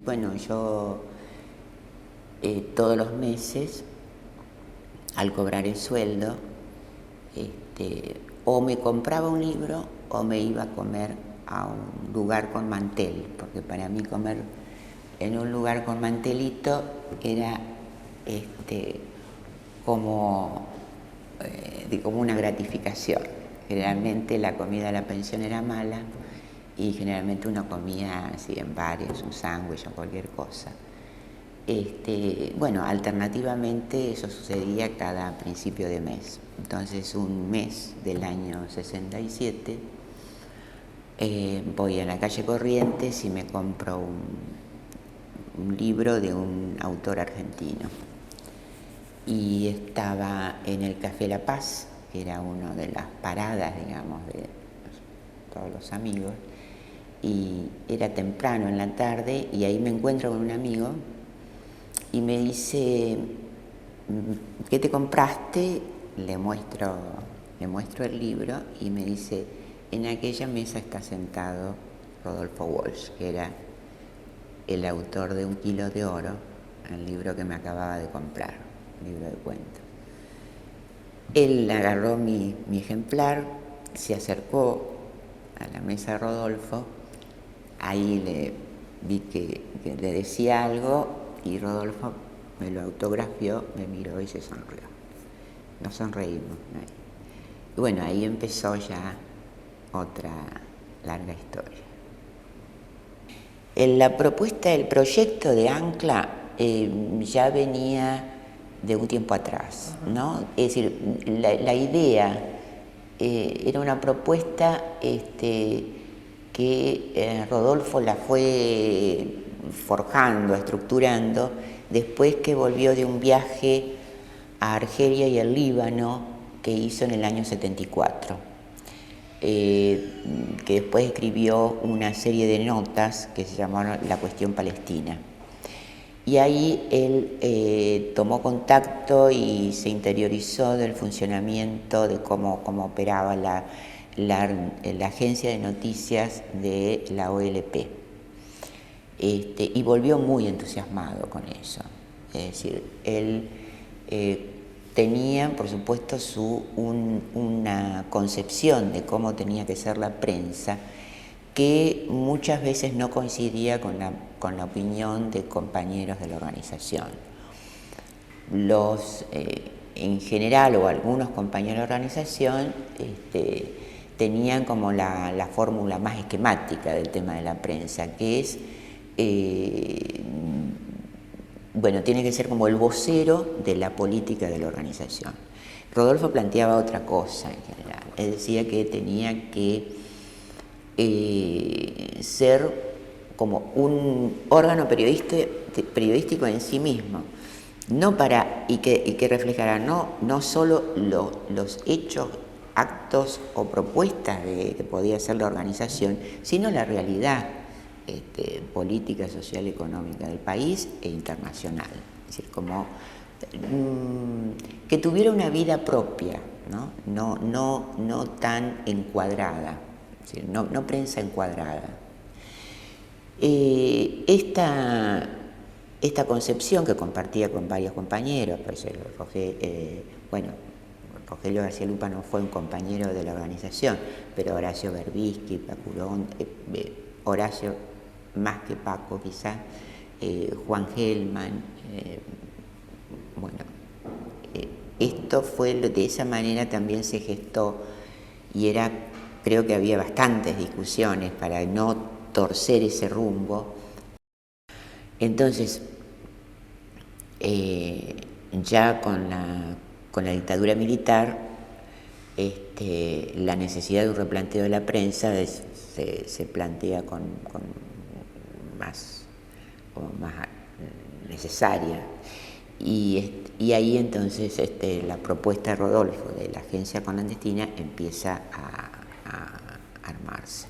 bueno, yo todos los meses, al cobrar el sueldo, o me compraba un libro o me iba a comer a un lugar con mantel, porque para mí comer en un lugar con mantelito era como una gratificación. Generalmente la comida de la pensión era mala y generalmente uno comía así en bares, un sándwich o cualquier cosa. Bueno, alternativamente eso sucedía cada principio de mes. Entonces un mes del año 67 voy a la calle Corrientes y me compro un libro de un autor argentino. Y estaba en el Café La Paz, que era una de las paradas, digamos, de todos los amigos, y era temprano en la tarde y ahí me encuentro con un amigo y me dice, ¿qué te compraste? Le muestro el libro y me dice, en aquella mesa está sentado Rodolfo Walsh, que era el autor de Un kilo de oro, el libro que me acababa de comprar, un libro de cuentos. Él agarró mi ejemplar, se acercó a la mesa de Rodolfo, ahí le vi que le decía algo y Rodolfo me lo autografió, me miró y se sonrió. Nos sonreímos. Y bueno, ahí empezó ya otra larga historia. La propuesta, el proyecto de Ancla ya venía de un tiempo atrás, ¿no? Es decir, la idea era una propuesta que Rodolfo la fue forjando, estructurando, después que volvió de un viaje a Argelia y al Líbano que hizo en el año 74. Que después escribió una serie de notas que se llamaron La Cuestión Palestina. Y ahí él tomó contacto y se interiorizó del funcionamiento, de cómo operaba la agencia de noticias de la OLP. Y volvió muy entusiasmado con eso. Es decir, él tenía, por supuesto, una concepción de cómo tenía que ser la prensa que muchas veces no coincidía con la opinión de compañeros de la organización. En general, o algunos compañeros de la organización, tenían como la fórmula más esquemática del tema de la prensa, que es, bueno, tiene que ser como el vocero de la política de la organización. Rodolfo planteaba otra cosa en general. Él decía que tenía que ser como un órgano periodístico en sí mismo, y que reflejara no solo los hechos, actos o propuestas que podía hacer la organización, sino la realidad política, social, económica del país e internacional. Es decir, como que tuviera una vida propia, no tan encuadrada. Es decir, no prensa encuadrada. Esta concepción que compartía con varios compañeros, pues Rogelio García Lupa no fue un compañero de la organización, pero Horacio Berbisky, Pacurón, Horacio más que Paco quizás, Juan Gelman, esto fue, de esa manera también se gestó y creo que había bastantes discusiones para no torcer ese rumbo. Entonces, ya con la dictadura militar, la necesidad de un replanteo de la prensa se plantea con más necesaria. Y ahí entonces la propuesta de Rodolfo de la agencia clandestina empieza a armarse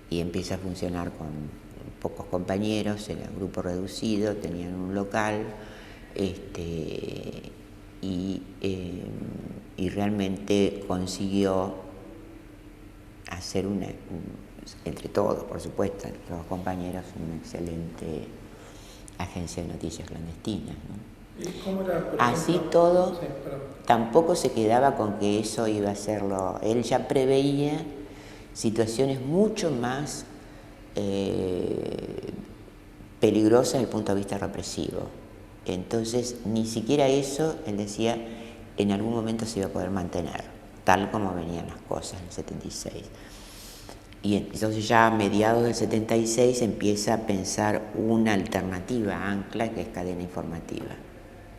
y empieza a funcionar con pocos compañeros, era un grupo reducido, tenían un local y realmente consiguió hacer entre todos, por supuesto, los compañeros, un excelente agencia de noticias clandestinas, ¿no? ¿Y cómo era, por Así ejemplo? todo, Sí, tampoco se quedaba con que eso iba a serlo. Él ya preveía situaciones mucho más peligrosas desde el punto de vista represivo. Entonces, ni siquiera eso, él decía, en algún momento se iba a poder mantener, tal como venían las cosas en el 76. Y entonces ya a mediados del 76 empieza a pensar una alternativa ancla, que es cadena informativa.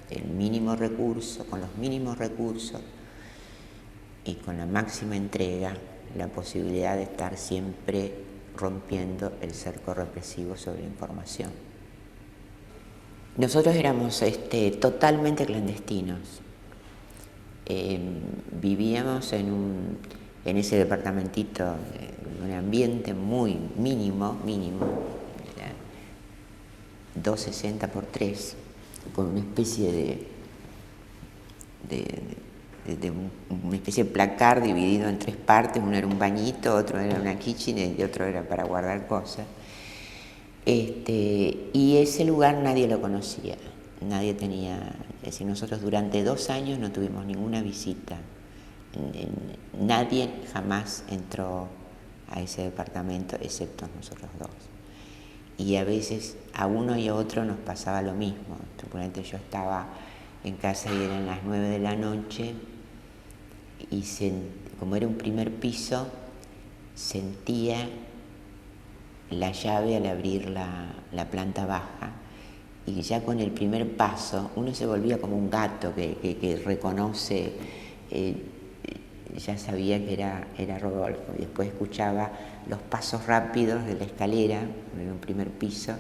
El mínimo recurso, con los mínimos recursos y con la máxima entrega, la posibilidad de estar siempre rompiendo el cerco represivo sobre la información. Nosotros éramos totalmente clandestinos. Vivíamos en ese departamentito, un ambiente muy mínimo, era 260 por 3, con una especie de una especie de placar dividido en 3 partes. Uno era un bañito, otro era una kitchen y otro era para guardar cosas. Y ese lugar nadie lo conocía, nadie tenía, es decir, nosotros durante 2 años no tuvimos ninguna visita, nadie jamás entró a ese departamento excepto nosotros dos. Y a veces a uno y a otro nos pasaba lo mismo. Suponete, yo estaba en casa y eran las 9 de la noche y como era un primer piso, sentía la llave al abrir la planta baja, y ya con el primer paso uno se volvía como un gato que reconoce, ya sabía que era Rodolfo, y después escuchaba los pasos rápidos de la escalera en un primer piso,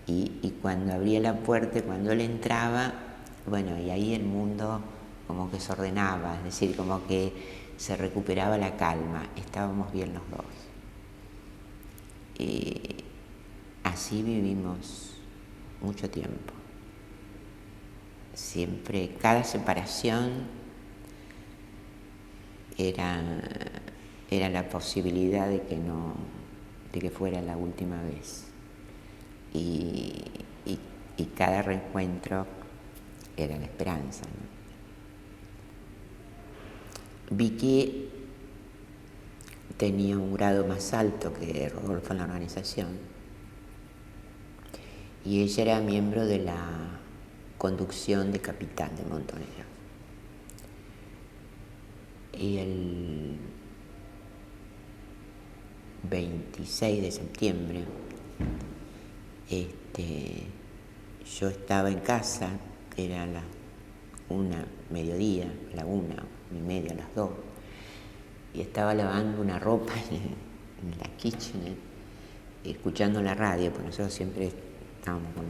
y cuando abría la puerta, cuando él entraba, bueno, y ahí el mundo como que se ordenaba, es decir, como que se recuperaba la calma, estábamos bien los dos. Así vivimos mucho tiempo. Siempre, cada separación era la posibilidad de que fuera la última vez. Y cada reencuentro era la esperanza, ¿no? Vicky tenía un grado más alto que Rodolfo en la organización, y ella era miembro de la conducción de Capitán de Montonera. Y el 26 de septiembre yo estaba en casa, era las 1 mediodía, la 1:30, las 2, y estaba lavando una ropa en la kitchen, escuchando la radio, porque nosotros siempre estábamos con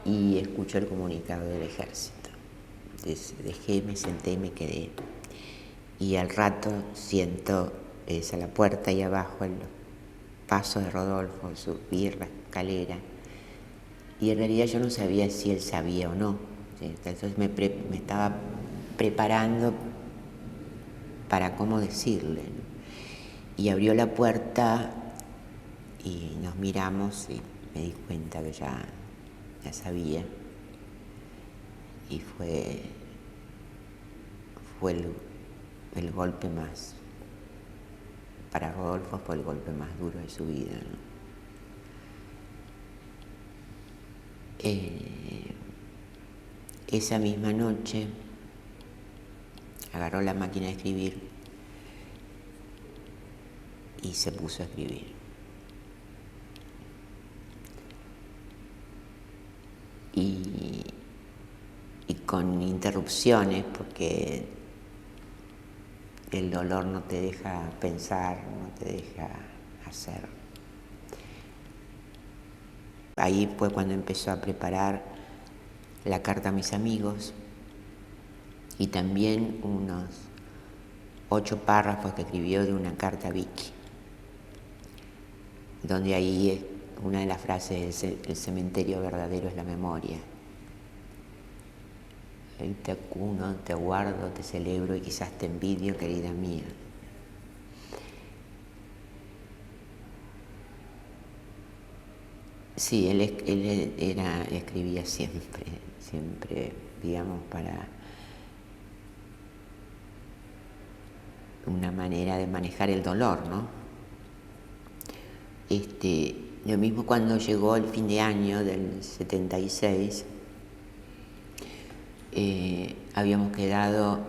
y escucho el comunicado del ejército. Entonces me senté y me quedé. Y al rato siento a la puerta ahí abajo el paso de Rodolfo, subir la escalera. Y en realidad yo no sabía si él sabía o no. Entonces me estaba preparando para cómo decirle, ¿no? Y abrió la puerta y nos miramos y me di cuenta que ya sabía. Y fue el golpe más, para Rodolfo fue el golpe más duro de su vida, ¿no? Esa misma noche agarró la máquina de escribir y se puso a escribir. Y con interrupciones, porque el dolor no te deja pensar, no te deja hacer. Ahí fue cuando empezó a preparar la carta a mis amigos y también unos 8 párrafos que escribió de una carta a Vicky, donde ahí una de las frases es: el cementerio verdadero es la memoria. Ahí te acuno, te guardo, te celebro y quizás te envidio, querida mía. Sí, él escribía siempre, digamos, para una manera de manejar el dolor, ¿no? Lo mismo cuando llegó el fin de año del 76, habíamos quedado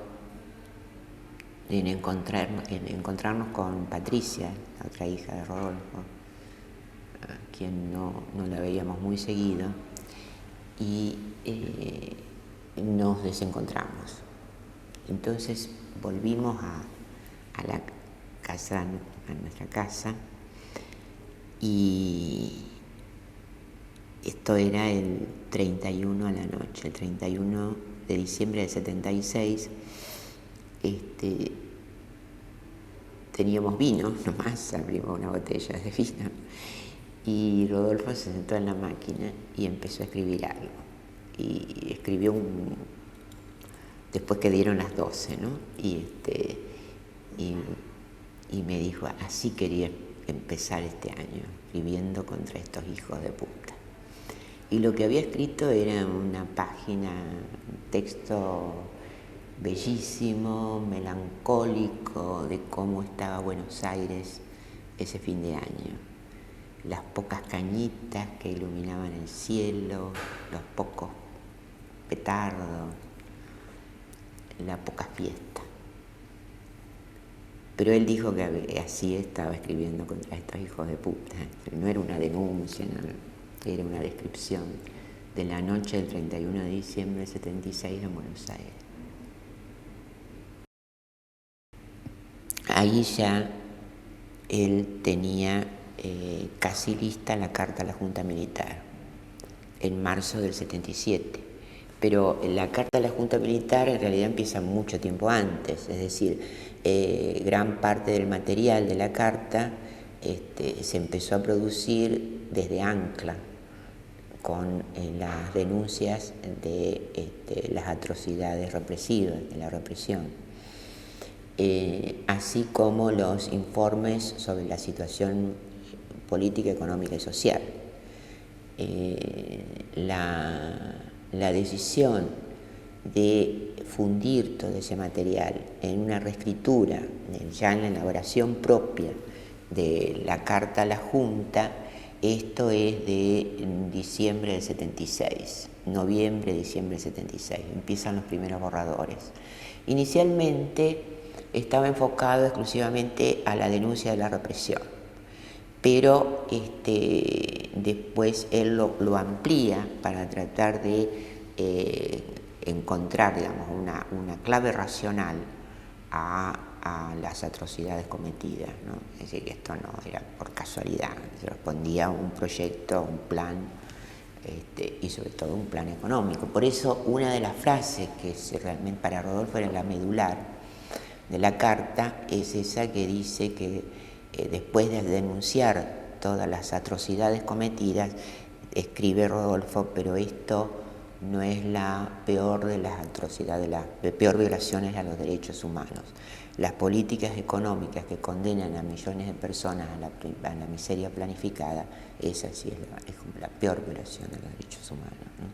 en encontrarnos con Patricia, la otra hija de Rodolfo, a quien no la veíamos muy seguido, y nos desencontramos. Entonces volvimos a la casa, a nuestra casa, y esto era el 31 a la noche, el 31 de diciembre del 76. Teníamos vino nomás, abrimos una botella de vino, y Rodolfo se sentó en la máquina y empezó a escribir algo. Y escribió después que dieron las 12, ¿no? Y me dijo, así quería empezar este año, escribiendo contra estos hijos de puta. Y lo que había escrito era una página, un texto bellísimo, melancólico, de cómo estaba Buenos Aires ese fin de año. Las pocas cañitas que iluminaban el cielo, los pocos petardos, la poca fiesta. Pero él dijo que así estaba escribiendo contra estos hijos de puta. No era una denuncia, no, era una descripción de la noche del 31 de diciembre del 76 en Buenos Aires. Ahí ya él tenía casi lista la carta a la Junta Militar, en marzo del 77. Pero la carta a la Junta Militar en realidad empieza mucho tiempo antes, es decir, gran parte del material de la carta se empezó a producir desde Ancla, con las denuncias de las atrocidades represivas, de la represión, así como los informes sobre la situación política, económica y social. La decisión de fundir todo ese material en una reescritura, ya en la elaboración propia de la carta a la Junta, esto es de diciembre del 76, noviembre, diciembre del 76, empiezan los primeros borradores. Inicialmente estaba enfocado exclusivamente a la denuncia de la represión, pero después él lo amplía para tratar de encontrar, digamos, una clave racional a las atrocidades cometidas, ¿no? Es decir, que esto no era por casualidad, se respondía a un proyecto, un plan, y sobre todo un plan económico. Por eso una de las frases que realmente para Rodolfo era la medular de la carta es esa que dice que después de denunciar todas las atrocidades cometidas, escribe Rodolfo, pero esto no es la peor de las atrocidades, la peor violaciones a los derechos humanos. Las políticas económicas que condenan a millones de personas a la miseria planificada, esa sí es como la peor violación de los derechos humanos, ¿no?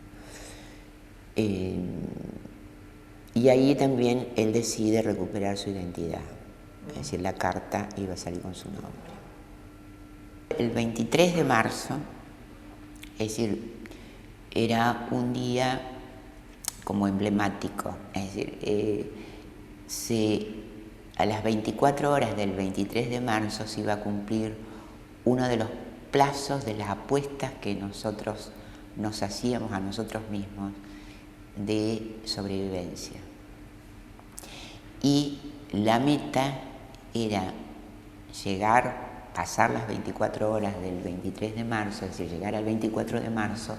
Y ahí también él decide recuperar su identidad, es decir, la carta iba a salir con su nombre. El 23 de marzo, es decir, era un día como emblemático, es decir, a las 24 horas del 23 de marzo se iba a cumplir uno de los plazos de las apuestas que nosotros nos hacíamos a nosotros mismos de sobrevivencia. Y la meta era pasar las 24 horas del 23 de marzo, es decir, llegar al 24 de marzo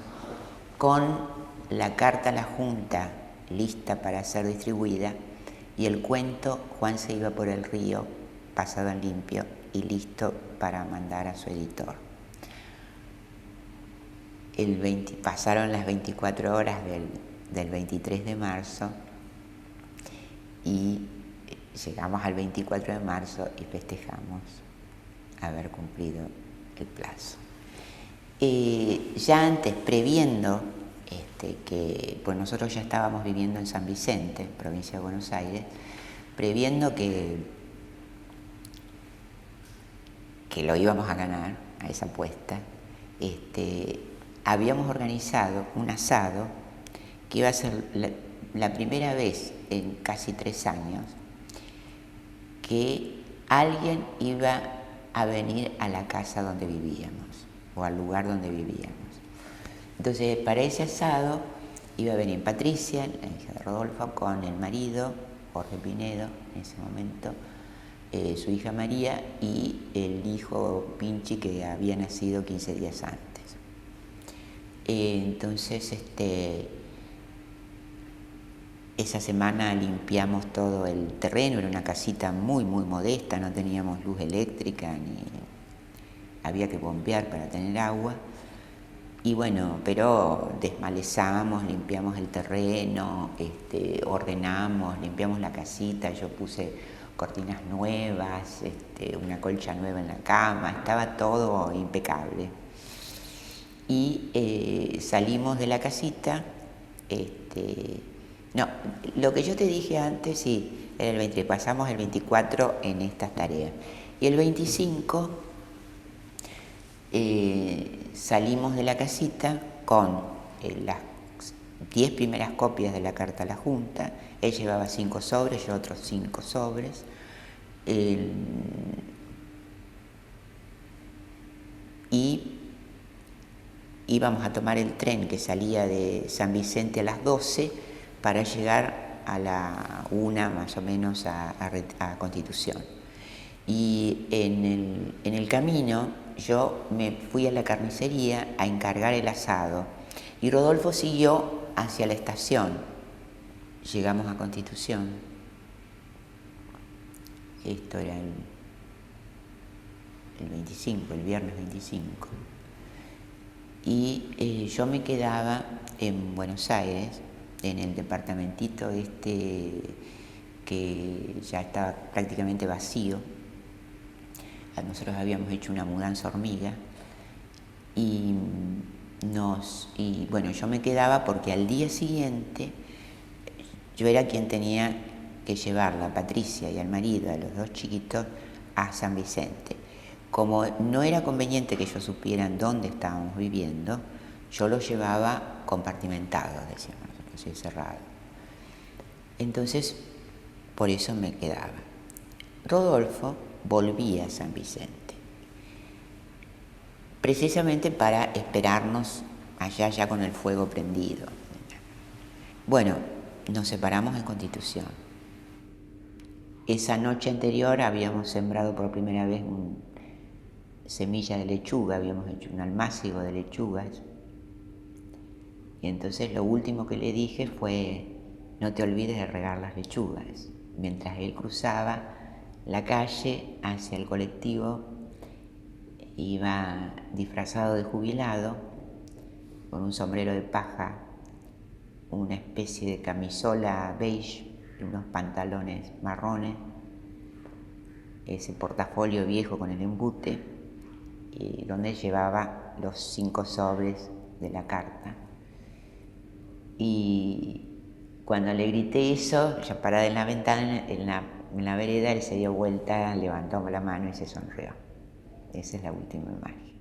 con la carta a la Junta lista para ser distribuida y el cuento Juan se iba por el río, pasado en limpio y listo para mandar a su editor. Pasaron las 24 horas del 23 de marzo y llegamos al 24 de marzo y festejamos haber cumplido el plazo. Ya antes, previendo que pues nosotros ya estábamos viviendo en San Vicente, provincia de Buenos Aires, previendo que lo íbamos a ganar a esa apuesta, habíamos organizado un asado que iba a ser la primera vez en casi 3 años que alguien iba a venir a la casa donde vivíamos o al lugar donde vivíamos. Entonces, para ese asado iba a venir Patricia, la hija de Rodolfo, con el marido, Jorge Pinedo, en ese momento, su hija María y el hijo Pinchi, que había nacido 15 días antes. Entonces, esa semana limpiamos todo el terreno, era una casita muy, muy modesta, no teníamos luz eléctrica, ni había que bombear para tener agua. Y bueno, pero desmalezamos, limpiamos el terreno, ordenamos, limpiamos la casita, yo puse cortinas nuevas, una colcha nueva en la cama, estaba todo impecable. Y salimos de la casita, no, lo que yo te dije antes, sí, era el 23, pasamos el 24 en estas tareas. Y el 25 salimos de la casita con las 10 primeras copias de la carta a la Junta. Él llevaba 5 sobres, yo otros 5 sobres. Y íbamos a tomar el tren que salía de San Vicente a las 12 para llegar a la 1 más o menos a Constitución. Y en el camino yo me fui a la carnicería a encargar el asado y Rodolfo siguió hacia la estación. Llegamos a Constitución. Esto era el 25, el viernes 25. Y yo me quedaba en Buenos Aires, en el departamentito que ya estaba prácticamente vacío. Nosotros habíamos hecho una mudanza hormiga y bueno, yo me quedaba porque al día siguiente yo era quien tenía que llevarla, a Patricia y al marido, a los 2 chiquitos, a San Vicente. Como no era conveniente que ellos supieran dónde estábamos viviendo, yo los llevaba compartimentados, decíamos nosotros, cerrado. Entonces, por eso me quedaba. Rodolfo volvía a San Vicente, precisamente para esperarnos allá ya con el fuego prendido. Bueno, nos separamos en Constitución. Esa noche anterior habíamos sembrado por primera vez semilla de lechuga, habíamos hecho un almácigo de lechugas. Y entonces lo último que le dije fue: no te olvides de regar las lechugas. Mientras él cruzaba la calle hacia el colectivo, iba disfrazado de jubilado, con un sombrero de paja, una especie de camisola beige y unos pantalones marrones, ese portafolio viejo con el embute, donde llevaba los 5 sobres de la carta. Y cuando le grité eso, ya parada en la ventana, en la vereda, él se dio vuelta, levantó la mano y se sonrió. Esa es la última imagen.